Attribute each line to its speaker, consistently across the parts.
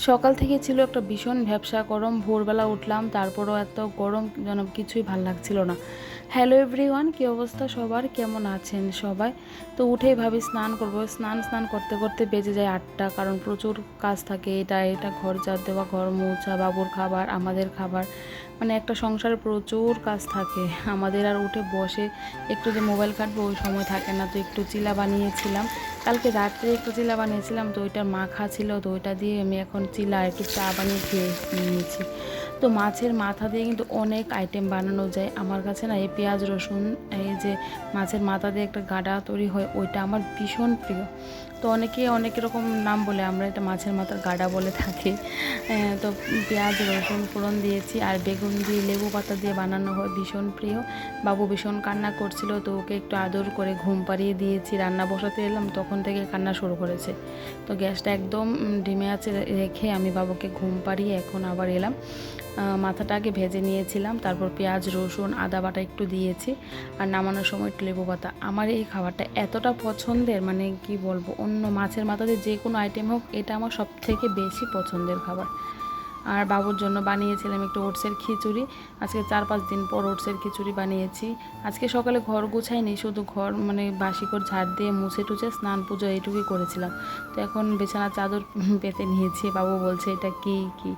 Speaker 1: সকাল থেকে ছিল একটা ভীষণ ভ্যাপসা গরম, ভোরবেলা উঠলাম, তারপরও এত গরম যেন কিছুই ভাল লাগছিল না। হ্যালো এভরিওয়ান, কী অবস্থা সবার, কেমন আছেন সবাই? তো উঠেই ভাবি স্নান করব। স্নান করতে করতে বেজে যায় 8টা, কারণ প্রচুর কাজ থাকে। এটা ঘর ঝাড় দেওয়া, ঘর মোছা, বাবুর খাবার, আমাদের খাবার, মানে একটা সংসারে প্রচুর কাজ থাকে আমাদের। আর উঠে বসে একটু যে মোবাইল কাটবো ওই সময় থাকে না। তো একটু চিলা বানিয়েছিলাম, কালকে রাত্রে একটু চিলা বানিয়েছিলাম, তো ওইটা মাখা ছিল, তো ওইটা দিয়ে আমি এখন চিলা একটু চা বানিয়ে খেয়ে নিয়েছি। তো মাছের মাথা দিয়ে কিন্তু অনেক আইটেম বানানো যায়। আমার কাছে না এই পেঁয়াজ রসুন, এই যে মাছের মাথা দিয়ে একটা গাডা তৈরি হয়, ওইটা আমার ভীষণ প্রিয়। তো অনেকে অনেক রকম নাম বলে, আমরা এটা মাছের মাথার গাডা বলে থাকি। তো পেঁয়াজ রসুন ফোড়ন দিয়েছি, আর বেগুন দিয়ে লেবু পাতা দিয়ে বানানো হয়, ভীষণ প্রিয়। বাবু ভীষণ কান্না করছিল, তো ওকে একটু আদর করে ঘুম পাড়িয়ে দিয়েছি। রান্না বসাতে এলাম, তখন থেকে কান্না শুরু করেছে। তো গ্যাসটা একদম ডিমে আছে রেখে আমি বাবুকে ঘুম পাড়িয়ে এখন আবার এলাম। মাথাটা আগে ভেজে নিয়েছিলাম, তারপর পেঁয়াজ রসুন আদা বাটা একটু দিয়েছি, আর নামানোর সময় একটু লেবু পাতা। আমার এই খাবারটা এতটা পছন্দের, মানে কি বলবো, অন্য মাছের মাথা দিয়ে যে কোনো আইটেম হোক, এটা আমার সব থেকে বেশি পছন্দের খাবার। আর বাবুর জন্য বানিয়েছিলাম একটু ওটসের খিচুড়ি। আজকে 4-5 দিন পর ওটসের খিচুড়ি বানিয়েছি। আজকে সকালে ঘর গুছাইনি, শুধু ঘর মানে বাসি করে ঝাড় দিয়ে মুছে টুছে স্নান পুজো এইটুকুই করেছিলাম। তো এখন বিছানার চাদর পেতে নিয়েছি। বাবু বলছে এটা কি কি।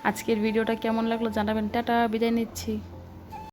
Speaker 1: আজকের ভিডিওটা কেমন লাগলো জানাবেন। টাটা, বিদায় নিচ্ছি।